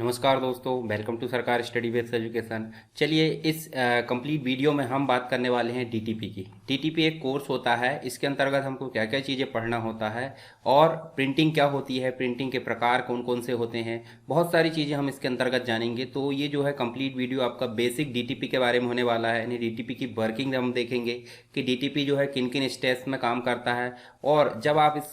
नमस्कार दोस्तों, welcome to सरकार स्टडी बेस्ड एजुकेशन। चलिए इस कंप्लीट वीडियो में हम बात करने वाले हैं डीटीपी की। डीटीपी एक कोर्स होता है, इसके अंतर्गत हमको क्या क्या चीज़ें पढ़ना होता है और प्रिंटिंग क्या होती है, प्रिंटिंग के प्रकार कौन कौन से होते हैं, बहुत सारी चीज़ें हम इसके अंतर्गत जानेंगे। तो ये जो है कंप्लीट वीडियो आपका बेसिक डीटीपी के बारे में होने वाला है, यानी डीटीपी की वर्किंग हम देखेंगे कि डीटीपी जो है किन किन स्टेप्स में काम करता है, और जब आप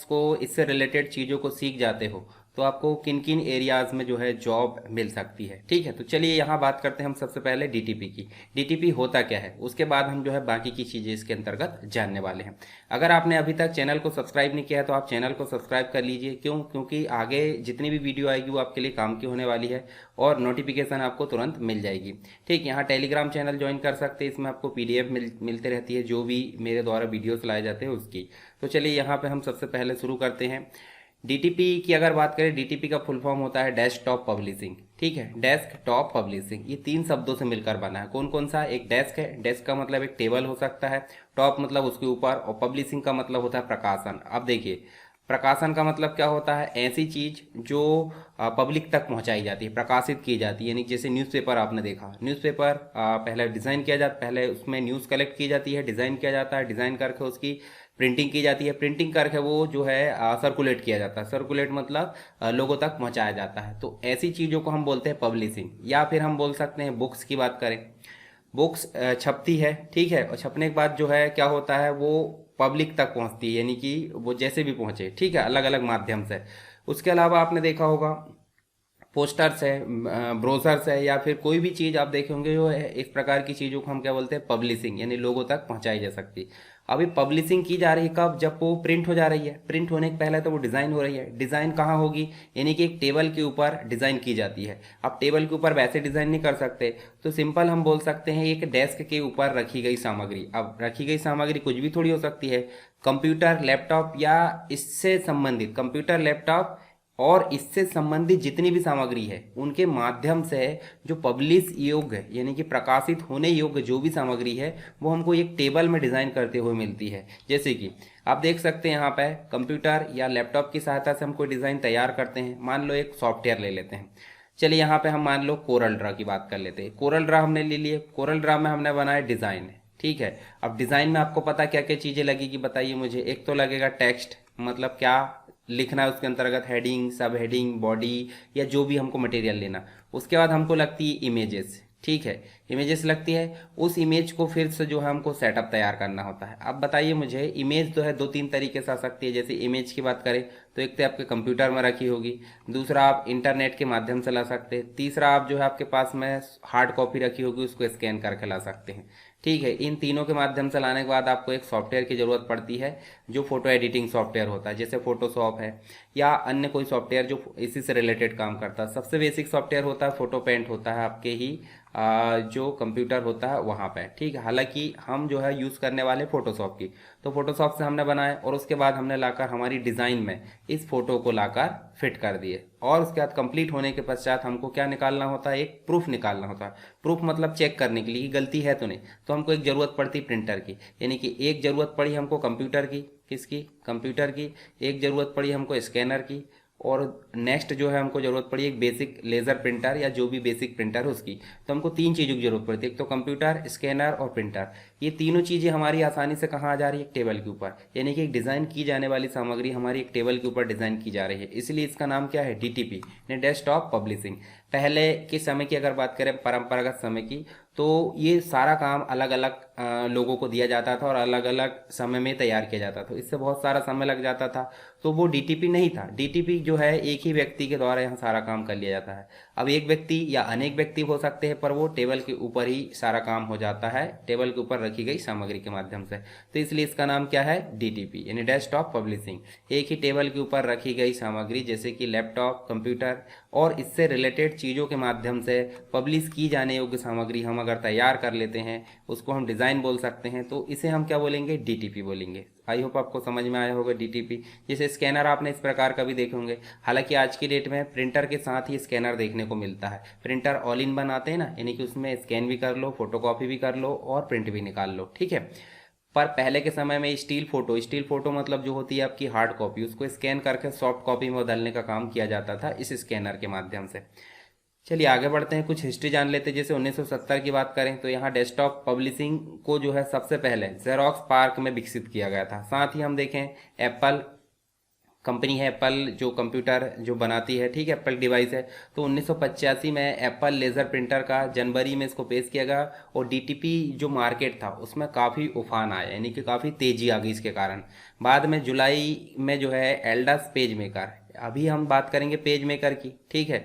इससे रिलेटेड चीज़ों को सीख जाते हो तो आपको किन किन एरियाज में जो है जॉब मिल सकती है। ठीक है, तो चलिए यहाँ बात करते हैं हम सबसे पहले डीटीपी की। डीटीपी होता क्या है, उसके बाद हम जो है बाकी की चीज़ें इसके अंतर्गत जानने वाले हैं। अगर आपने अभी तक चैनल को सब्सक्राइब नहीं किया है तो आप चैनल को सब्सक्राइब कर लीजिए। क्योंकि आगे जितनी भी वीडियो आएगी वो आपके लिए काम की होने वाली है और नोटिफिकेशन आपको तुरंत मिल जाएगी। ठीक, यहाँ टेलीग्राम चैनल ज्वाइन कर सकते हैं, इसमें आपको PDF मिलते रहती है जो भी मेरे द्वारा वीडियोस लाए जाते हैं उसकी। तो चलिए यहाँ पे हम सबसे पहले शुरू करते हैं। डीटीपी की अगर बात करें, डीटीपी का फुल फॉर्म होता है डेस्कटॉप पब्लिशिंग। ठीक है, डेस्कटॉप पब्लिशिंग ये 3 शब्दों से मिलकर बना है। कौन कौन सा? एक डेस्क है, डेस्क का मतलब एक टेबल हो सकता है, टॉप मतलब उसके ऊपर, और पब्लिशिंग का मतलब होता है प्रकाशन। अब देखिए, प्रकाशन का मतलब क्या होता है? ऐसी चीज जो पब्लिक तक पहुंचाई जाती है, प्रकाशित की जाती है। यानी जैसे न्यूज़पेपर आपने देखा, न्यूज़पेपर पहले डिज़ाइन किया जाता, पहले उसमें न्यूज़ कलेक्ट की जाती है, डिज़ाइन किया जाता है, डिज़ाइन करके उसकी प्रिंटिंग की जाती है, प्रिंटिंग करके वो जो है सर्कुलेट किया जाता है। सर्कुलेट मतलब लोगों तक पहुंचाया जाता है। तो ऐसी चीज़ों को हम बोलते हैं पब्लिशिंग। या फिर हम बोल सकते हैं बुक्स की बात करें, बुक्स छपती है, ठीक है, और छपने के बाद जो है क्या होता है, वो पब्लिक तक पहुंचती है, यानी कि वो जैसे भी पहुंचे, ठीक है, अलग अलग माध्यम से। उसके अलावा आपने देखा होगा पोस्टर्स है, ब्रोशर्स है, या फिर कोई भी चीज़ आप देखे होंगे जो है इस प्रकार की चीज़ों को हम क्या बोलते हैं, पब्लिशिंग, यानी लोगों तक पहुंचाई जा सकती। अभी पब्लिशिंग की जा रही है कब? जब वो प्रिंट हो जा रही है। प्रिंट होने के पहले तो वो डिज़ाइन हो रही है। डिज़ाइन कहाँ होगी? यानी कि एक टेबल के ऊपर डिज़ाइन की जाती है। अब टेबल के ऊपर वैसे डिज़ाइन नहीं कर सकते, तो सिंपल हम बोल सकते हैं एक डेस्क के ऊपर रखी गई सामग्री। अब रखी गई सामग्री कुछ भी थोड़ी हो सकती है, कंप्यूटर, लैपटॉप या इससे संबंधित कंप्यूटर, लैपटॉप और इससे संबंधित जितनी भी सामग्री है उनके माध्यम से जो पब्लिश योग्य, यानी कि प्रकाशित होने योग्य जो भी सामग्री है वो हमको एक टेबल में डिज़ाइन करते हुए मिलती है। जैसे कि आप देख सकते हैं यहाँ पे कंप्यूटर या लैपटॉप की सहायता से हम कोई डिज़ाइन तैयार करते हैं। मान लो एक सॉफ्टवेयर ले लेते हैं। चलिए यहाँ पे हम मान लो कोरल ड्रा की बात कर लेते हैं। कोरल ड्रा हमने ले लिए, कोरल ड्रा में हमने बनाया डिज़ाइन, ठीक है। अब डिज़ाइन में आपको पता क्या क्या चीज़ें लगेगी, बताइए मुझे। एक तो लगेगा टेक्स्ट, मतलब क्या लिखना है उसके अंतर्गत, हेडिंग, सब हेडिंग, बॉडी या जो भी हमको मटेरियल लेना। उसके बाद हमको लगती है इमेजेस, ठीक है, इमेजेस लगती है। उस इमेज को फिर से जो है हमको सेटअप तैयार करना होता है। अब बताइए मुझे, इमेज जो है 2-3 तरीके से आ सकती है। जैसे इमेज की बात करें तो एक तो आपके कंप्यूटर में रखी होगी, दूसरा आप इंटरनेट के माध्यम से ला सकते हैं, तीसरा आप जो है आपके पास में हार्ड कॉपी रखी होगी उसको स्कैन करके ला सकते हैं। ठीक है, इन तीनों के माध्यम से लाने के बाद आपको एक सॉफ्टवेयर की ज़रूरत पड़ती है जो फोटो एडिटिंग सॉफ्टवेयर होता है, जैसे फोटोशॉप है या अन्य कोई सॉफ्टवेयर जो इसी से रिलेटेड काम करता है। सबसे बेसिक सॉफ्टवेयर होता है फोटो पेंट, होता है आपके ही जो कंप्यूटर होता है वहाँ पे, ठीक है। हालांकि हम जो है यूज़ करने वाले फोटोशॉप की, तो फोटोशॉप से हमने बनाए और उसके बाद हमने लाकर हमारी डिज़ाइन में इस फोटो को लाकर फिट कर दिए। और उसके बाद कंप्लीट होने के पश्चात हमको क्या निकालना होता है, एक प्रूफ निकालना होता है। प्रूफ मतलब चेक करने के लिए कि गलती है तो नहीं। तो हमको एक ज़रूरत पड़ती प्रिंटर की, यानी कि एक ज़रूरत पड़ी हमको कंप्यूटर की, किसकी? कंप्यूटर की। एक ज़रूरत पड़ी हमको स्कैनर की, और नेक्स्ट जो है हमको ज़रूरत पड़ी एक बेसिक लेज़र प्रिंटर या जो भी बेसिक प्रिंटर है उसकी। तो हमको 3 चीज़ों की ज़रूरत पड़ती है, एक तो कंप्यूटर, स्कैनर और प्रिंटर। ये तीनों चीज़ें हमारी आसानी से कहाँ आ जा रही है? एक टेबल के ऊपर, यानी कि एक डिज़ाइन की जाने वाली सामग्री हमारी एक टेबल के ऊपर डिज़ाइन की जा रही है। इसलिए इसका नाम क्या है? DTP, desktop publishing. पहले के समय की अगर बात करें, परंपरागत समय की, तो ये सारा काम अलग अलग लोगों को दिया जाता था और अलग अलग समय में तैयार किया जाता था। इससे बहुत सारा समय लग जाता था, तो वो डीटीपी नहीं था। डीटीपी जो है एक ही व्यक्ति के द्वारा यहाँ सारा काम कर लिया जाता है। अब एक व्यक्ति या अनेक व्यक्ति हो सकते हैं, पर वो टेबल के ऊपर ही सारा काम हो जाता है, टेबल के ऊपर रखी गई सामग्री के माध्यम से। तो इसलिए इसका नाम क्या है? डीटीपी, यानी डेस्कटॉप पब्लिशिंग। एक ही टेबल के ऊपर रखी गई सामग्री, जैसे कि लैपटॉप, कंप्यूटर और इससे रिलेटेड चीज़ों के माध्यम से पब्लिश की जाने योग्य सामग्री हम अगर तैयार कर लेते हैं, उसको हम डिज़ाइन बोल सकते हैं, तो इसे हम क्या बोलेंगे? डीटीपी बोलेंगे। आई होप आपको समझ में आया होगा डीटीपी। जैसे स्कैनर आपने इस प्रकार का भी देखे होंगे। हालांकि आज की डेट में प्रिंटर के साथ ही स्कैनर देखने को मिलता है। प्रिंटर ऑल इन बनाते हैं ना, यानी कि उसमें स्कैन भी कर लो, फोटोकॉपी भी कर लो और प्रिंट भी निकाल लो, ठीक है। पर पहले के समय में स्टील फोटो मतलब जो होती है आपकी हार्ड कॉपी, उसको स्कैन करके सॉफ्ट कॉपी में बदलने का काम किया जाता था इस स्कैनर के माध्यम से। चलिए आगे बढ़ते हैं, कुछ हिस्ट्री जान लेते हैं। जैसे 1970 की बात करें तो यहाँ डेस्कटॉप पब्लिशिंग को जो है सबसे पहले जेरोक्स पार्क में विकसित किया गया था। साथ ही हम देखें एप्पल कंपनी है, एप्पल जो कंप्यूटर जो बनाती है, ठीक है, एप्पल डिवाइस है, तो 1985 में एप्पल लेज़र प्रिंटर का जनवरी में इसको पेश किया गया और डीटीपी जो मार्केट था उसमें काफ़ी उफान आया, यानी कि काफ़ी तेज़ी आ गई इसके कारण। बाद में जुलाई में जो है एल्डस पेज मेकर, अभी हम बात करेंगे पेज मेकर की, ठीक है,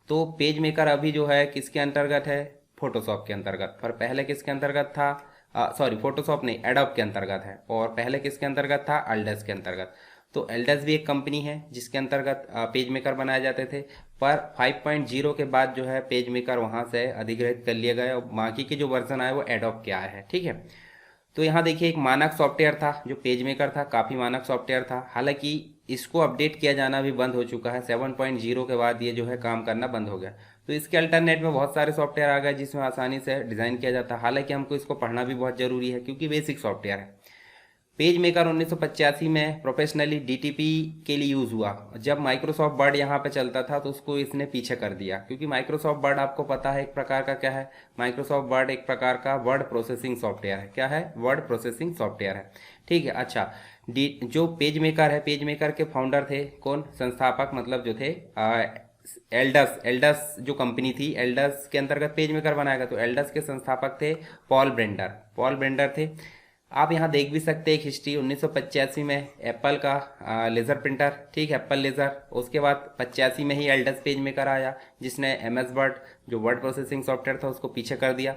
तो पेज मेकर अभी जो है किसके अंतर्गत है, फोटोशॉप के अंतर्गत, पर पहले किसके अंतर्गत था, सॉरी फोटोशॉप नहीं, एडोब के अंतर्गत है, और पहले किसके अंतर्गत था, एल्डस के अंतर्गत। तो एल्डस भी एक कंपनी है जिसके अंतर्गत पेज मेकर बनाए जाते थे, पर 5.0 के बाद जो है पेज मेकर वहाँ से अधिग्रहित कर लिया गया और बाकी के जो वर्जन आए वो एडोब के आए हैं, ठीक है। तो यहाँ देखिए एक मानक सॉफ्टवेयर था जो पेज मेकर था, काफ़ी मानक सॉफ्टवेयर था, हालांकि इसको अपडेट किया जाना भी बंद हो चुका है। 7.0 के बाद ये जो है काम करना बंद हो गया। तो इसके अल्टरनेट में बहुत सारे सॉफ्टवेयर आ गए जिसमें आसानी से डिज़ाइन किया जाता है, हालांकि हमको इसको पढ़ना भी बहुत ज़रूरी है क्योंकि बेसिक सॉफ्टवेयर है। पेज मेकर 1985 में प्रोफेशनली डीटीपी के लिए यूज़ हुआ। जब माइक्रोसॉफ्ट वर्ड यहाँ पे चलता था तो उसको इसने पीछे कर दिया, क्योंकि माइक्रोसॉफ्ट वर्ड आपको पता है एक प्रकार का क्या है, माइक्रोसॉफ्ट वर्ड एक प्रकार का वर्ड प्रोसेसिंग सॉफ्टवेयर है। क्या है, वर्ड प्रोसेसिंग सॉफ्टवेयर है, ठीक है। अच्छा, जो पेज मेकर है, पेज मेकर के फाउंडर थे कौन, संस्थापक मतलब जो थे एल्डस, एल्डस जो कंपनी थी, एल्डस के अंतर्गत पेज मेकर बनाया गया, तो एल्डस के संस्थापक थे पॉल ब्रेंडर, पॉल ब्रेंडर थे। आप यहाँ देख भी सकते हैं एक हिस्ट्री, 1985 में एप्पल का लेज़र प्रिंटर, ठीक है, एप्पल लेज़र, उसके बाद 85 में ही एल्डस पेज मेकर आया जिसने एमएस वर्ड जो वर्ड प्रोसेसिंग सॉफ्टवेयर था उसको पीछे कर दिया,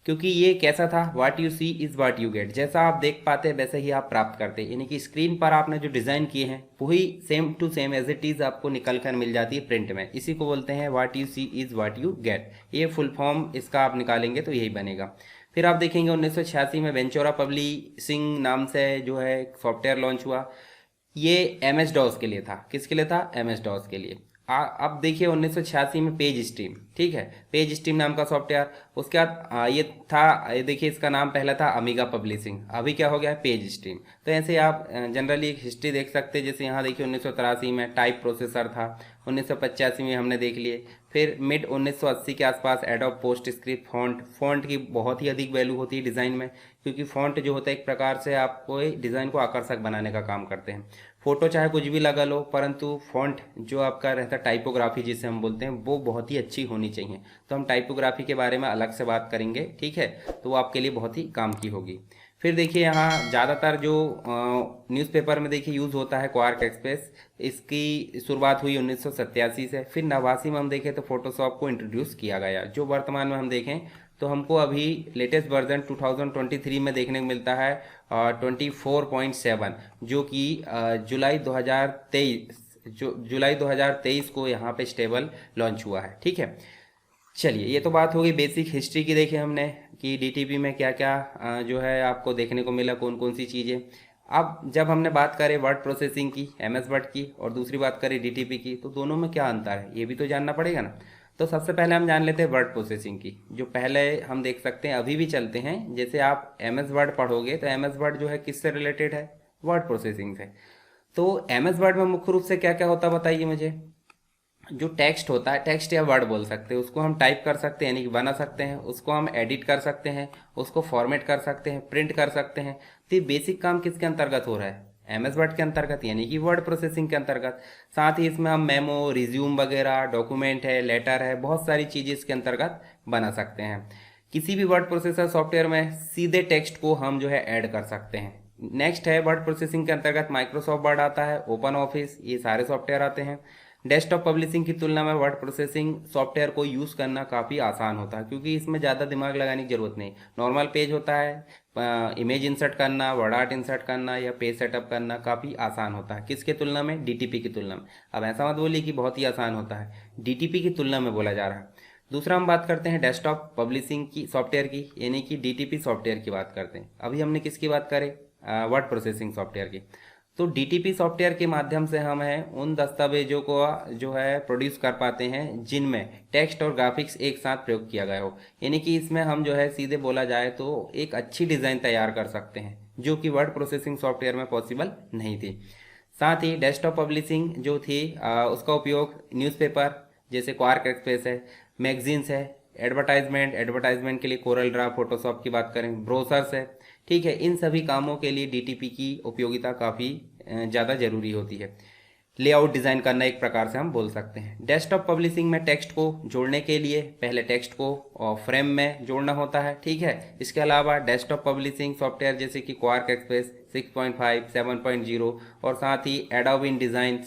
क्योंकि ये कैसा था, what you see is what you get, जैसा आप देख पाते हैं वैसे ही आप प्राप्त करते हैं, यानी कि स्क्रीन पर आपने जो डिज़ाइन किए हैं वही same to same as it is आपको निकल कर मिल जाती है प्रिंट में। इसी को बोलते हैं what you see is what you get, ये फुल फॉर्म इसका आप निकालेंगे तो यही बनेगा। फिर आप देखेंगे 1986 में वेंचुरा पब्लिशिंग नाम से जो है एक सॉफ्टवेयर लॉन्च हुआ। ये एम एस डॉस के लिए था, किसके लिए था, एम एस डॉस के लिए। अब देखिए 1986 में पेज स्ट्रीम, ठीक है, पेज स्ट्रीम नाम का सॉफ्टवेयर। उसके बाद ये था, ये देखिए इसका नाम पहला था अमीगा पब्लिशिंग, अभी क्या हो गया है, पेज स्ट्रीम। तो ऐसे आप जनरली एक हिस्ट्री देख सकते हैं। जैसे यहाँ देखिए 1983 में टाइप प्रोसेसर था, 1985 में हमने देख लिए। फिर मिड 1980 के आसपास adobe post script font, font की बहुत ही अधिक वैल्यू होती है डिज़ाइन में, क्योंकि फॉन्ट जो होता है एक प्रकार से आपको डिज़ाइन को आकर्षक बनाने का काम करते हैं। फोटो चाहे कुछ भी लगा लो, परंतु फॉन्ट जो आपका रहता है टाइपोग्राफी जिसे हम बोलते हैं वो बहुत ही अच्छी होनी चाहिए। तो हम टाइपोग्राफी के बारे में अलग से बात करेंगे, ठीक है, तो वो आपके लिए बहुत ही काम की होगी। फिर देखिए यहाँ ज़्यादातर जो न्यूज़पेपर में देखिए यूज़ होता है क्वार्क एक्सप्रेस, इसकी शुरुआत हुई 1987 से। फिर 89 में हम देखें तो फोटोशॉप को इंट्रोड्यूस किया गया, जो वर्तमान में हम देखें तो हमको अभी लेटेस्ट वर्जन 2023 में देखने को मिलता है 24.7, जो कि जुलाई 2023 को यहाँ पे स्टेबल लॉन्च हुआ है, ठीक है। चलिए ये तो बात हो गई बेसिक हिस्ट्री की, देखिए हमने कि डीटीपी में क्या क्या जो है आपको देखने को मिला, कौन कौन सी चीज़ें। अब जब हमने बात करें वर्ड प्रोसेसिंग की, एमएस वर्ड की, और दूसरी बात करें डीटीपी की, तो दोनों में क्या अंतर है ये भी तो जानना पड़ेगा ना। तो सबसे पहले हम जान लेते हैं वर्ड प्रोसेसिंग की, जो पहले हम देख सकते हैं अभी भी चलते हैं। जैसे आप एमएस वर्ड पढ़ोगे तो एमएस वर्ड जो है किससे रिलेटेड है, वर्ड प्रोसेसिंग से। तो एमएस वर्ड में मुख्य रूप से क्या क्या होता है बताइए मुझे। जो टेक्स्ट होता है, टेक्स्ट या वर्ड बोल सकते हैं, उसको हम टाइप कर सकते हैं यानी कि बना सकते हैं, उसको हम एडिट कर सकते हैं, उसको फॉर्मेट कर सकते हैं, प्रिंट कर सकते हैं। तो ये बेसिक काम किसके अंतर्गत हो रहा है, एमएस वर्ड के अंतर्गत, यानी कि वर्ड प्रोसेसिंग के अंतर्गत। साथ ही इसमें हम मेमो, रिज्यूम वगैरह, डॉक्यूमेंट है, लेटर है, बहुत सारी चीज़ें इसके अंतर्गत बना सकते हैं। किसी भी वर्ड प्रोसेसर सॉफ्टवेयर में सीधे टेक्स्ट को हम जो है ऐड कर सकते हैं। नेक्स्ट है वर्ड प्रोसेसिंग के अंतर्गत माइक्रोसॉफ्ट वर्ड आता है, ओपन ऑफिस, ये सारे सॉफ्टवेयर आते हैं। डेस्कटॉप पब्लिशिंग की तुलना में वर्ड प्रोसेसिंग सॉफ्टवेयर को यूज़ करना काफ़ी आसान होता है, क्योंकि इसमें ज़्यादा दिमाग लगाने की ज़रूरत नहीं। नॉर्मल पेज होता है, इमेज इंसर्ट करना, वर्ड आर्ट इंसर्ट करना या पेज सेटअप करना काफ़ी आसान होता है। किसके तुलना में, डीटीपी की तुलना में। अब ऐसा मत बोलिए कि बहुत ही आसान होता है, डीटीपी की तुलना में बोला जा रहा है। दूसरा हम बात करते हैं डेस्कटॉप पब्लिशिंग की सॉफ्टवेयर की, यानी कि डीटीपी सॉफ्टवेयर की बात करते हैं। अभी हमने किसकी बात करें, वर्ड प्रोसेसिंग सॉफ्टवेयर की। तो डीटीपी सॉफ्टवेयर के माध्यम से हम उन दस्तावेजों को जो है प्रोड्यूस कर पाते हैं जिनमें टेक्स्ट और ग्राफिक्स एक साथ प्रयोग किया गया हो, यानी कि इसमें हम जो है सीधे बोला जाए तो एक अच्छी डिज़ाइन तैयार कर सकते हैं, जो कि वर्ड प्रोसेसिंग सॉफ्टवेयर में पॉसिबल नहीं थी। साथ ही डेस्कटॉप पब्लिशिंग जो थी उसका उपयोग न्यूज़पेपर जैसे क्वार्क एक्सप्रेस है, मैगजीन्स है, एडवर्टाइजमेंट के लिए कोरल ड्रा, फोटोशॉप की बात करें, ब्रोशर्स है, ठीक है। इन सभी कामों के लिए डीटीपी की उपयोगिता काफ़ी ज़्यादा ज़रूरी होती है। लेआउट डिज़ाइन करना एक प्रकार से हम बोल सकते हैं। डेस्कटॉप पब्लिशिंग में टेक्स्ट को जोड़ने के लिए पहले टेक्स्ट को फ्रेम में जोड़ना होता है, ठीक है। इसके अलावा डेस्कटॉप पब्लिशिंग सॉफ्टवेयर जैसे कि क्वार्क एक्सप्रेस 6.5, 7.0 और साथ ही एडोब इनडिज़ाइन,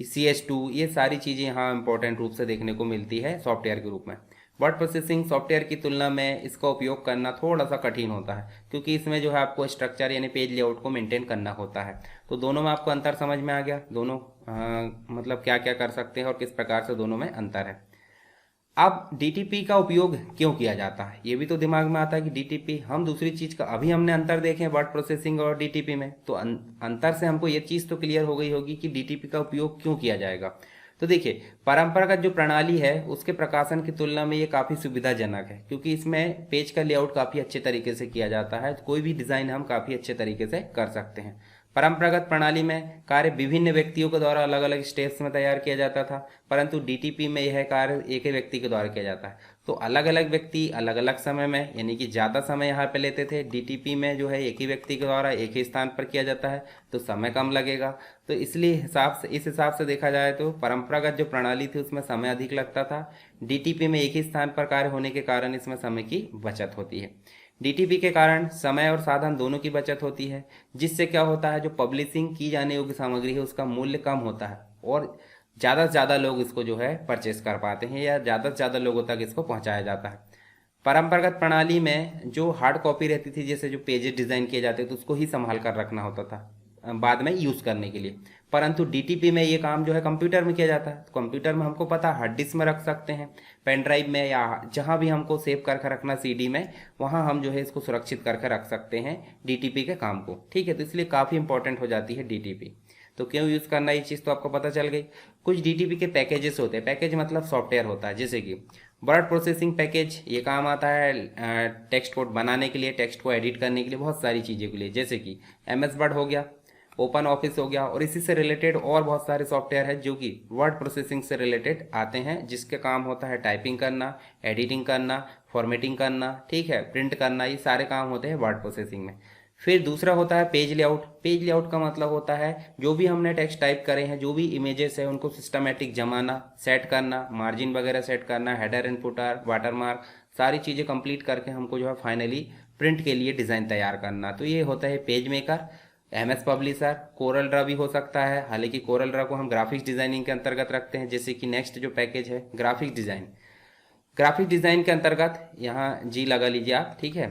CS2, ये सारी चीज़ें यहाँ इंपॉर्टेंट रूप से देखने को मिलती है सॉफ्टवेयर के रूप में। वर्ड प्रोसेसिंग सॉफ्टवेयर की तुलना में इसका उपयोग करना थोड़ा सा कठिन होता है, क्योंकि इसमें जो है आपको स्ट्रक्चर यानी पेज लेआउट को मेंटेन करना होता है। तो दोनों में आपको अंतर समझ में आ गया, दोनों मतलब क्या क्या कर सकते हैं और किस प्रकार से दोनों में अंतर है। अब डीटीपी का उपयोग क्यों किया जाता है, ये भी तो दिमाग में आता है कि डीटीपी हम दूसरी चीज़ का, अभी हमने अंतर देखे वर्ड प्रोसेसिंग और डीटीपी में, तो अंतर से हमको ये चीज़ तो क्लियर हो गई होगी कि डीटीपी का उपयोग क्यों किया जाएगा। तो देखिए, परंपरागत जो प्रणाली है उसके प्रकाशन की तुलना में ये काफ़ी सुविधाजनक है, क्योंकि इसमें पेज का लेआउट काफ़ी अच्छे तरीके से किया जाता है, तो कोई भी डिज़ाइन हम काफ़ी अच्छे तरीके से कर सकते हैं। परंपरागत प्रणाली में कार्य विभिन्न व्यक्तियों के द्वारा अलग अलग स्टेप्स में तैयार किया जाता था, परंतु डीटीपी में यह कार्य एक ही व्यक्ति के द्वारा किया जाता है। तो अलग अलग व्यक्ति अलग अलग समय में, यानी कि ज़्यादा समय यहाँ पे लेते थे। डीटीपी में जो है एक ही व्यक्ति के द्वारा एक ही स्थान पर किया जाता है, तो समय कम लगेगा। तो इसलिए इस हिसाब से देखा जाए तो परंपरागत जो प्रणाली थी उसमें समय अधिक लगता था। डीटीपी में एक ही स्थान पर कार्य होने के कारण इसमें समय की बचत होती है। डीटीपी के कारण समय और साधन दोनों की बचत होती है, जिससे क्या होता है, जो पब्लिशिंग की जाने योग्य सामग्री है उसका मूल्य कम होता है और ज़्यादा से ज़्यादा लोग इसको जो है परचेस कर पाते हैं या ज़्यादा से ज़्यादा लोगों तक इसको पहुंचाया जाता है। परंपरागत प्रणाली में जो हार्ड कॉपी रहती थी, जैसे जो पेजेस डिज़ाइन किए जाते थे उसको ही संभाल कर रखना होता था बाद में यूज़ करने के लिए, परंतु डीटीपी में ये काम जो है कंप्यूटर में किया जाता है। तो कंप्यूटर में हमको पता हार्ड डिस्क में रख सकते हैं, पेन ड्राइव में, या जहाँ भी हमको सेव करके रखना सीडी में, वहाँ हम जो है इसको सुरक्षित करके रख सकते हैं डीटीपी के काम को, ठीक है। तो इसलिए काफ़ी इंपॉर्टेंट हो जाती है डीटीपी। तो क्यों यूज़ करना, ये चीज़ तो आपको पता चल गई। कुछ डीटीपी के पैकेजेस होते हैं, पैकेज मतलब सॉफ्टवेयर होता है, जैसे कि वर्ड प्रोसेसिंग पैकेज, ये काम आता है टेक्स्ट कोड बनाने के लिए, टेक्स्ट को एडिट करने के लिए, बहुत सारी चीज़ों के लिए, जैसे कि MS वर्ड हो गया, ओपन ऑफिस हो गया, और इसी से रिलेटेड और बहुत सारे सॉफ्टवेयर है जो कि वर्ड प्रोसेसिंग से रिलेटेड आते हैं, जिसके काम होता है टाइपिंग करना, एडिटिंग करना, फॉर्मेटिंग करना, ठीक है, प्रिंट करना, ये सारे काम होते हैं वर्ड प्रोसेसिंग में। फिर दूसरा होता है पेज लेआउट। पेज लेआउट का मतलब होता है जो भी हमने टेक्स्ट टाइप करे हैं, जो भी इमेजेस है, उनको सिस्टमेटिक जमाना, सेट करना, मार्जिन वगैरह सेट करना, हेडर एंड फुटर, वाटरमार्क, सारी चीज़ें कंप्लीट करके हमको जो है फाइनली प्रिंट के लिए डिज़ाइन तैयार करना। तो ये होता है page maker. MS publisher, Corel Draw भी हो सकता है, हालांकि कोरल ड्रा को हम ग्राफिक्स डिज़ाइनिंग के अंतर्गत रखते हैं। जैसे कि नेक्स्ट जो पैकेज है ग्राफिक्स डिज़ाइन, ग्राफिक्स डिज़ाइन के अंतर्गत यहाँ जी लगा लीजिए आप, ठीक है।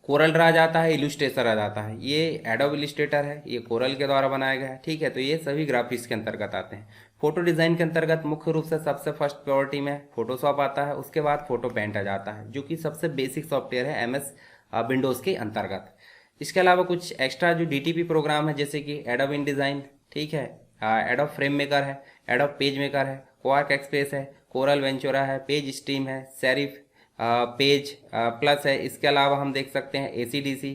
कोरल ड्रा आ जाता है, इलस्ट्रेटर आ जाता है, ये एडोब इलस्ट्रेटर है, ये कोरल के द्वारा बनाया गया है, ठीक है। तो ये सभी ग्राफिक्स के अंतर्गत आते हैं। फोटो डिज़ाइन के अंतर्गत मुख्य रूप से सबसे फर्स्ट प्रायोरिटी में फोटोशॉप आता है, उसके बाद फोटो पेंट आ जाता है, जो कि सबसे बेसिक सॉफ्टवेयर है MS विंडोज़ के अंतर्गत। इसके अलावा कुछ एक्स्ट्रा जो डीटीपी प्रोग्राम है, जैसे कि एडोब इनडिज़ाइन, ठीक है, एडोब फ्रेम मेकर है, एडोब पेज मेकर है, क्वार्क एक्सप्रेस है, कोरल वेंचुरा है, पेज स्ट्रीम है, सेरिफ पेज प्लस है। इसके अलावा हम देख सकते हैं ACDC,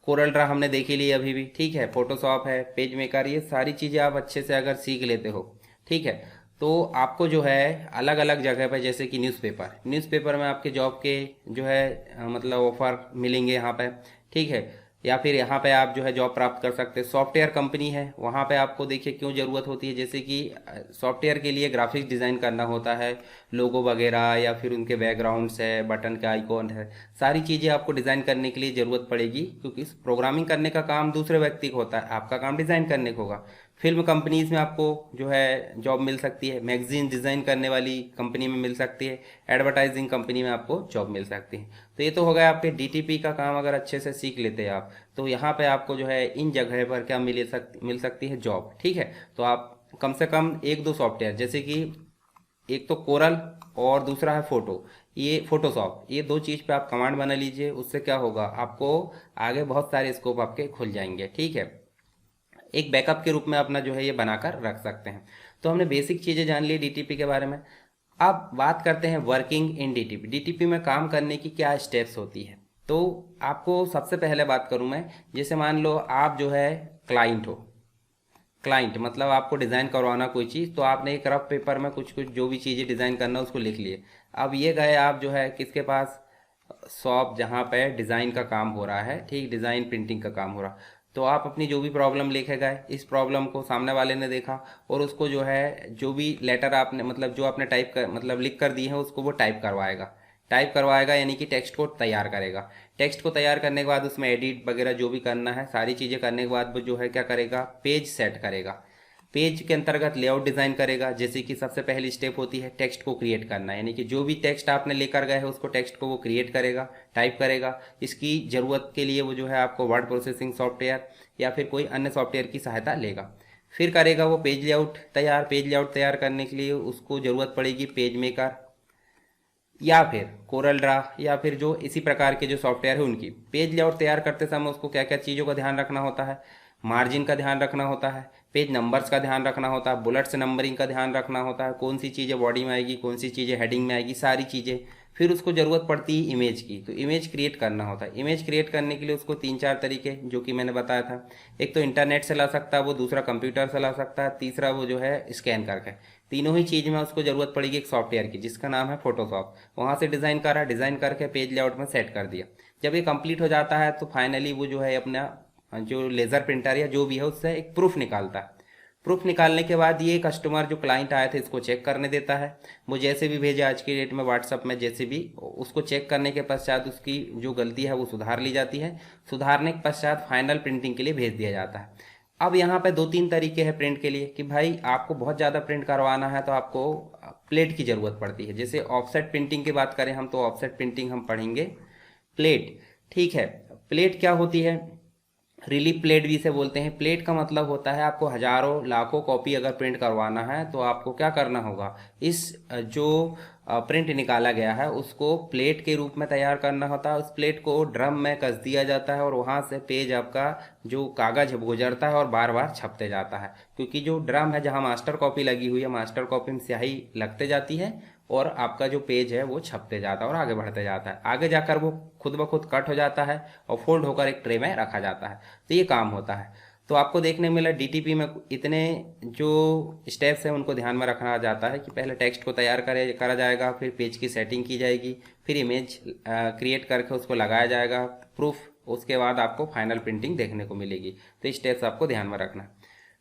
कोरल ड्रा हमने देखी ली अभी भी, ठीक है, फोटोशॉप है, पेज मेकर, ये सारी चीज़ें आप अच्छे से अगर सीख लेते हो, ठीक है, तो आपको जो है अलग अलग जगह पर, जैसे कि न्यूज़पेपर में आपके जॉब के जो है मतलब ऑफर मिलेंगे यहाँ पे, ठीक है, या फिर यहाँ पे आप जो है जॉब प्राप्त कर सकते हैं। सॉफ्टवेयर कंपनी है, वहाँ पे आपको देखिए क्यों ज़रूरत होती है, जैसे कि सॉफ्टवेयर के लिए ग्राफिक्स डिज़ाइन करना होता है, लोगो वगैरह, या फिर उनके बैकग्राउंड्स है, बटन के आइकॉन है, सारी चीज़ें आपको डिज़ाइन करने के लिए ज़रूरत पड़ेगी, क्योंकि प्रोग्रामिंग करने का काम दूसरे व्यक्ति को होता है, आपका काम डिज़ाइन करने को होगा। फिल्म कंपनीज़ में आपको जो है जॉब मिल सकती है, मैगजीन डिज़ाइन करने वाली कंपनी में मिल सकती है, एडवर्टाइजिंग कंपनी में आपको जॉब मिल सकती है। तो ये तो हो गया आपके डीटीपी का काम, अगर अच्छे से सीख लेते हैं आप, तो यहाँ पे आपको जो है इन जगह पर क्या मिल सकती है, जॉब, ठीक है। तो आप कम से कम एक दो सॉफ्टवेयर, जैसे कि एक तो कोरल और दूसरा है फोटोशॉप, ये दो चीज़ पे आप कमांड बना लीजिए, उससे क्या होगा, आपको आगे बहुत सारे स्कोप आपके खुल जाएंगे, ठीक है। एक बैकअप के रूप में अपना जो है ये बनाकर रख सकते हैं। तो हमने बेसिक चीज़ें जान ली डीटीपी के बारे में। अब बात करते हैं वर्किंग इन डीटीपी। डीटीपी में काम करने की क्या स्टेप्स होती है। तो आपको सबसे पहले बात करूं मैं, जैसे मान लो आप जो है क्लाइंट हो, क्लाइंट मतलब आपको डिज़ाइन करवाना कोई चीज़, तो आपने एक रफ पेपर में कुछ कुछ जो भी चीज़ें डिज़ाइन करना उसको लिख लिए। अब ये गए आप जो है किसके पास, शॉप जहाँ पे डिज़ाइन का काम हो रहा है, ठीक, डिज़ाइन प्रिंटिंग का काम हो रहा, तो आप अपनी जो भी प्रॉब्लम लेके गए, इस प्रॉब्लम को सामने वाले ने देखा और उसको जो है जो भी लेटर आपने मतलब जो आपने टाइप कर मतलब लिख कर दी है उसको वो टाइप करवाएगा यानी कि टेक्स्ट को तैयार करेगा। टेक्स्ट को तैयार करने के बाद उसमें एडिट वगैरह जो भी करना है सारी चीज़ें करने के बाद वो जो है क्या करेगा, पेज सेट करेगा। पेज के अंतर्गत लेआउट डिज़ाइन करेगा, जैसे कि सबसे पहली स्टेप होती है टेक्स्ट को क्रिएट करना, यानी कि जो भी टेक्स्ट आपने लेकर गए हैं उसको टेक्स्ट को वो क्रिएट करेगा, टाइप करेगा। इसकी ज़रूरत के लिए वो जो है आपको वर्ड प्रोसेसिंग सॉफ्टवेयर या फिर कोई अन्य सॉफ्टवेयर की सहायता लेगा। फिर करेगा वो पेज लेआउट तैयार। पेज लेआउट तैयार करने के लिए उसको ज़रूरत पड़ेगी पेज मेकर या फिर कोरल ड्रा या फिर जो इसी प्रकार के जो सॉफ्टवेयर है उनकी। पेज लेआउट तैयार करते समय उसको क्या क्या चीज़ों का ध्यान रखना होता है, मार्जिन का ध्यान रखना होता है, पेज नंबर्स का ध्यान रखना होता है, बुलेट्स नंबरिंग का ध्यान रखना होता है, कौन सी चीज़ें बॉडी में आएगी, कौन सी चीज़ें हेडिंग में आएगी, सारी चीज़ें। फिर उसको ज़रूरत पड़ती है इमेज की, तो इमेज क्रिएट करना होता है। इमेज क्रिएट करने के लिए उसको 3-4 तरीके जो कि मैंने बताया था, एक तो इंटरनेट से ला सकता है वो, दूसरा कंप्यूटर से ला सकता है, तीसरा वो जो है स्कैन करके। तीनों ही चीज़ में उसको ज़रूरत पड़ेगी एक सॉफ्टवेयर की जिसका नाम है फोटोशॉप। वहाँ से डिज़ाइन करा, डिज़ाइन करके पेज लेआउट में सेट कर दिया। जब ये कंप्लीट हो जाता है तो फाइनली वो जो है अपना जो लेज़र प्रिंटर या जो भी है उससे एक प्रूफ निकालता है। प्रूफ निकालने के बाद ये कस्टमर जो क्लाइंट आए थे इसको चेक करने देता है। वो जैसे भी भेजे आज की डेट में व्हाट्सअप में, जैसे भी उसको चेक करने के पश्चात उसकी जो गलती है वो सुधार ली जाती है। सुधारने के पश्चात फाइनल प्रिंटिंग के लिए भेज दिया जाता है। अब यहाँ पे 2-3 तरीके हैं प्रिंट के लिए कि भाई आपको बहुत ज़्यादा प्रिंट करवाना है तो आपको प्लेट की ज़रूरत पड़ती है। जैसे ऑफसेट प्रिंटिंग की बात करें हम, तो ऑफसेट प्रिंटिंग हम पढ़ेंगे प्लेट, ठीक है। प्लेट क्या होती है, रिलीफ प्लेट भी इसे बोलते हैं। प्लेट का मतलब होता है आपको हजारों लाखों कॉपी अगर प्रिंट करवाना है तो आपको क्या करना होगा, इस जो प्रिंट निकाला गया है उसको प्लेट के रूप में तैयार करना होता है। उस प्लेट को ड्रम में कस दिया जाता है और वहाँ से पेज आपका जो कागज़ गुजरता है और बार बार छपते जाता है, क्योंकि जो ड्रम है जहाँ मास्टर कॉपी लगी हुई है, मास्टर कॉपी में स्याही लगते जाती है और आपका जो पेज है वो छपते जाता है और आगे बढ़ते जाता है। आगे जाकर वो खुद ब खुद कट हो जाता है और फोल्ड होकर एक ट्रे में रखा जाता है। तो ये काम होता है। तो आपको देखने मिला डीटीपी में इतने जो स्टेप्स हैं उनको ध्यान में रखना जाता है कि पहले टेक्स्ट को तैयार करा जाएगा, फिर पेज की सेटिंग की जाएगी, फिर इमेज क्रिएट करके उसको लगाया जाएगा प्रूफ, उसके बाद आपको फाइनल प्रिंटिंग देखने को मिलेगी। तो स्टेप्स आपको ध्यान में रखना।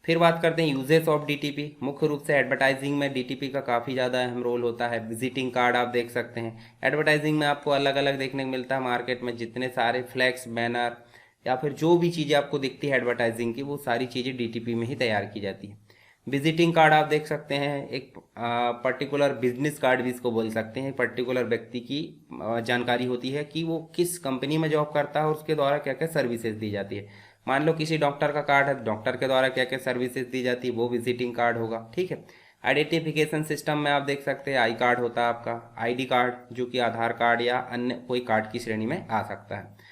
फिर बात करते हैं यूजेस ऑफ डीटीपी। मुख्य रूप से एडवर्टाइजिंग में डीटीपी का काफ़ी ज़्यादा अहम रोल होता है। विजिटिंग कार्ड आप देख सकते हैं, एडवर्टाइजिंग में आपको अलग अलग देखने को मिलता है। मार्केट में जितने सारे फ्लैक्स, बैनर या फिर जो भी चीज़ें आपको दिखती है एडवर्टाइजिंग की, वो सारी चीज़ें डीटीपी में ही तैयार की जाती है। विजिटिंग कार्ड आप देख सकते हैं, एक पर्टिकुलर बिजनेस कार्ड भी इसको बोल सकते हैं। पर्टिकुलर व्यक्ति की जानकारी होती है कि वो किस कंपनी में जॉब करता है और उसके द्वारा क्या क्या सर्विसेज दी जाती है। मान लो किसी डॉक्टर का कार्ड है, डॉक्टर के द्वारा क्या क्या सर्विसेज दी जाती है वो विजिटिंग कार्ड होगा, ठीक है। आइडेंटिफिकेशन सिस्टम में आप देख सकते हैं आई कार्ड होता है आपका, आईडी कार्ड जो कि आधार कार्ड या अन्य कोई कार्ड की श्रेणी में आ सकता है।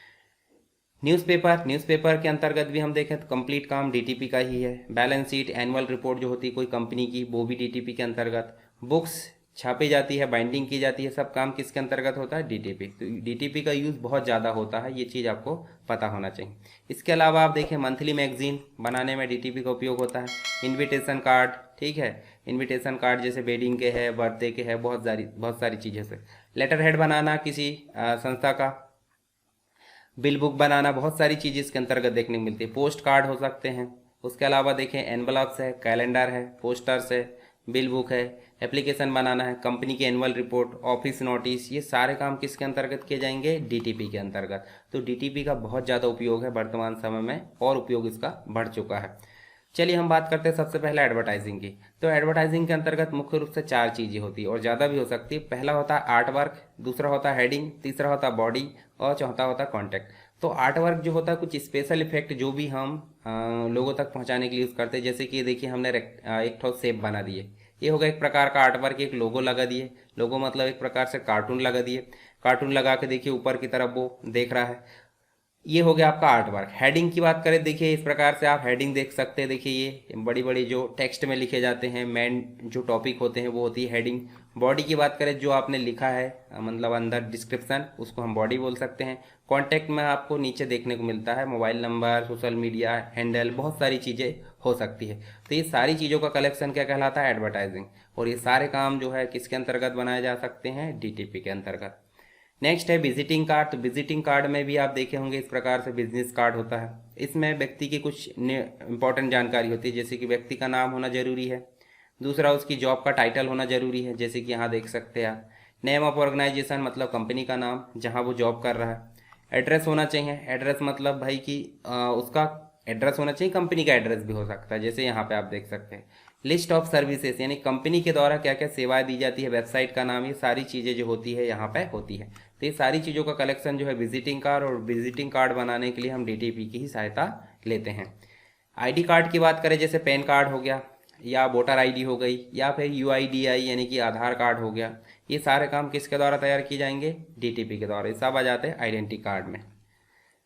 न्यूज़पेपर के अंतर्गत भी हम देखें तो कंप्लीट काम डीटीपी का ही है। बैलेंस शीट, एनुअल रिपोर्ट जो होती है कोई कंपनी की, वो भी डीटीपी के अंतर्गत। बुक्स छापी जाती है, बाइंडिंग की जाती है, सब काम किसके अंतर्गत होता है, डीटीपी। तो डीटीपी का यूज़ बहुत ज़्यादा होता है, ये चीज़ आपको पता होना चाहिए। इसके अलावा आप देखें मंथली मैगजीन बनाने में डीटीपी का उपयोग होता है। इन्विटेशन कार्ड, ठीक है, इन्विटेशन कार्ड जैसे वेडिंग के है, बर्थडे के है, बहुत सारी चीज़ें से। लेटर हेड बनाना किसी संस्था का, बिल बुक बनाना, बहुत सारी चीज़ें इसके अंतर्गत देखने को मिलती है। पोस्ट कार्ड हो सकते हैं। उसके अलावा देखें एनवलप्स है, कैलेंडर है, पोस्टर्स है, बिल बुक है, एप्लीकेशन बनाना है, कंपनी की एनुअल रिपोर्ट, ऑफिस नोटिस, ये सारे काम किसके अंतर्गत किए जाएंगे, डीटीपी के अंतर्गत। तो डीटीपी का बहुत ज़्यादा उपयोग है वर्तमान समय में और उपयोग इसका बढ़ चुका है। चलिए हम बात करते हैं सबसे पहले एडवर्टाइजिंग की। तो एडवर्टाइजिंग के अंतर्गत मुख्य रूप से 4 चीज़ें होती है और ज़्यादा भी हो सकती है। पहला होता है आर्ट वर्क, दूसरा होता है हेडिंग, तीसरा होता है बॉडी और चौथा होता है कॉन्टेक्ट। तो आर्ट वर्क जो होता है कुछ स्पेशल इफेक्ट जो भी हम लोगों तक पहुंचाने के लिए यूज़ करते हैं। जैसे कि देखिए हमने एक ठो शेप बना दिए, ये होगा एक प्रकार का आर्ट वर्क। एक लोगो लगा दिए, लोगो मतलब एक प्रकार से कार्टून लगा दिए, कार्टून लगा के देखिए ऊपर की तरफ वो देख रहा है, ये हो गया आपका आर्ट वर्क। हेडिंग की बात करें, देखिए इस प्रकार से आप हेडिंग देख सकते हैं। देखिए ये बड़ी बड़ी जो टेक्स्ट में लिखे जाते हैं, मेन जो टॉपिक होते हैं वो होती है हेडिंग। बॉडी की बात करें, जो आपने लिखा है मतलब अंदर डिस्क्रिप्शन, उसको हम बॉडी बोल सकते हैं। कॉन्टैक्ट में आपको नीचे देखने को मिलता है mobile number, social media handle, बहुत सारी चीज़ें हो सकती है। तो ये सारी चीज़ों का कलेक्शन क्या कहलाता है? एडवर्टाइजिंग। और ये सारे काम जो है किसके अंतर्गत बनाए जा सकते हैं? डीटीपी के अंतर्गत। नेक्स्ट है विजिटिंग कार्ड। तो विजिटिंग कार्ड में भी आप देखे होंगे इस प्रकार से बिजनेस कार्ड होता है। इसमें व्यक्ति की कुछ इंपॉर्टेंट जानकारी होती है, जैसे कि व्यक्ति का नाम होना जरूरी है, दूसरा उसकी जॉब का टाइटल होना जरूरी है, जैसे कि यहाँ देख सकते हैं आप। नेम ऑफ ऑर्गेनाइजेशन मतलब कंपनी का नाम जहाँ वो जॉब कर रहा है। एड्रेस होना चाहिए। एड्रेस मतलब भाई कि उसका एड्रेस होना चाहिए, कंपनी का एड्रेस भी हो सकता है, जैसे यहाँ पे आप देख सकते हैं। लिस्ट ऑफ सर्विसेज यानी कंपनी के द्वारा क्या क्या सेवाएं दी जाती है, वेबसाइट का नाम, ये सारी चीज़ें जो होती है यहाँ पे होती है। तो ये सारी चीज़ों का कलेक्शन जो है विजिटिंग कार्ड, और विजिटिंग कार्ड बनाने के लिए हम डीटीपी की ही सहायता लेते हैं। आईडी कार्ड की बात करें, जैसे पैन कार्ड हो गया, या वोटर आईडी हो गई, या फिर यूआईडीआई यानी कि आधार कार्ड हो गया, ये सारे काम किसके द्वारा तैयार किए जाएंगे? डीटीपी के द्वारा। ये सब आ जाते हैं आइडेंटिटी कार्ड में।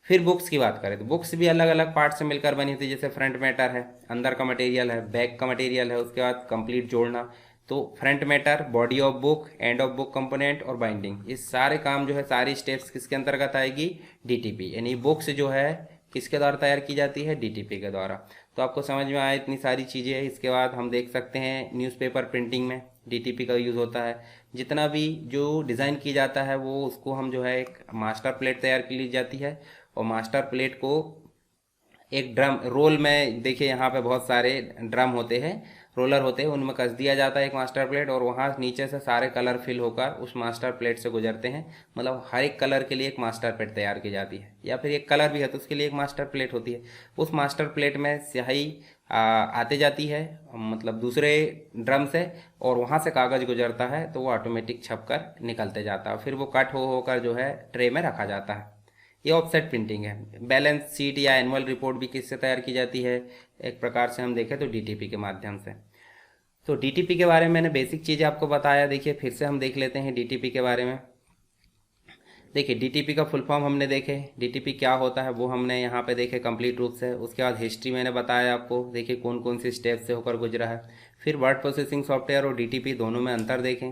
फिर बुक्स की बात करें तो बुक्स भी अलग अलग पार्ट से मिलकर बनी थी, जैसे फ्रंट मैटर है, अंदर का मटेरियल है, बैक का मटेरियल है, उसके बाद कंप्लीट जोड़ना। तो front matter, body of book, end of book component और बाइंडिंग, ये सारे काम जो है, सारी स्टेप्स किसके अंतर्गत आएगी? डीटीपी। यानी बुक्स जो है किसके द्वारा तैयार की जाती है? डीटीपी के द्वारा। तो आपको समझ में आए इतनी सारी चीज़ें। इसके बाद हम देख सकते हैं न्यूज़पेपर प्रिंटिंग में डीटीपी का यूज़ होता है। जितना भी जो डिज़ाइन किया जाता है वो उसको हम जो है एक मास्टर प्लेट तैयार की ली जाती है, और मास्टर प्लेट को एक ड्रम रोल में, देखिए यहाँ पे बहुत सारे ड्रम होते हैं, रोलर होते हैं, उनमें कस दिया जाता है एक मास्टर प्लेट, और वहाँ नीचे से सारे कलर फिल होकर उस मास्टर प्लेट से गुजरते हैं। मतलब हर एक कलर के लिए एक मास्टर प्लेट तैयार की जाती है, या फिर एक कलर भी है तो उसके लिए एक मास्टर प्लेट होती है। उस मास्टर प्लेट में स्याही आते जाती है, मतलब दूसरे ड्रम से, और वहाँ से कागज़ गुजरता है तो वो ऑटोमेटिक छप कर निकलते जाता है, फिर वो कट हो होकर जो है ट्रे में रखा जाता है। ये ऑफसेट प्रिंटिंग है। बैलेंस शीट या एनुअल रिपोर्ट भी किससे तैयार की जाती है? एक प्रकार से हम देखें तो डीटीपी के माध्यम से। तो डीटीपी के बारे में मैंने बेसिक चीज़ें आपको बताया। देखिए फिर से हम देख लेते हैं डीटीपी के बारे में। देखिए डीटीपी का फुल फॉर्म हमने देखे, डीटीपी क्या होता है वो हमने यहाँ पे देखे कंप्लीट रूप से। उसके बाद हिस्ट्री मैंने बताया आपको, देखिए कौन कौन सी स्टेप से होकर गुजरा है। फिर वर्ड प्रोसेसिंग सॉफ्टवेयर और डीटीपी दोनों में अंतर देखें।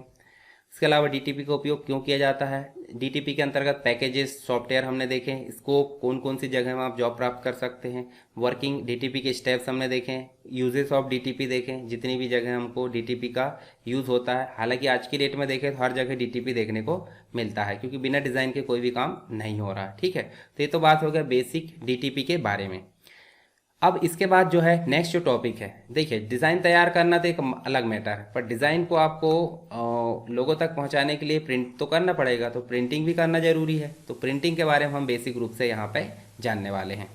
इसके अलावा डीटीपी का उपयोग क्यों किया जाता है, डीटीपी के अंतर्गत पैकेजेस सॉफ्टवेयर हमने देखे, स्कोप कौन कौन सी जगह में आप जॉब प्राप्त कर सकते हैं, वर्किंग डीटीपी के स्टेप्स हमने देखें, यूजेस ऑफ डीटीपी देखें, जितनी भी जगह हमको डीटीपी का यूज़ होता है। हालांकि आज की डेट में देखें तो हर जगह डीटीपी देखने को मिलता है, क्योंकि बिना डिज़ाइन के कोई भी काम नहीं हो रहा है। ठीक है, तो ये तो बात हो गया बेसिक डीटीपी के बारे में। अब इसके बाद जो है नेक्स्ट जो टॉपिक है, देखिए डिज़ाइन तैयार करना तो एक अलग मैटर है, पर डिज़ाइन को आपको लोगों तक पहुंचाने के लिए प्रिंट तो करना पड़ेगा, तो प्रिंटिंग भी करना जरूरी है। तो प्रिंटिंग के बारे में हम बेसिक रूप से यहाँ पे जानने वाले हैं।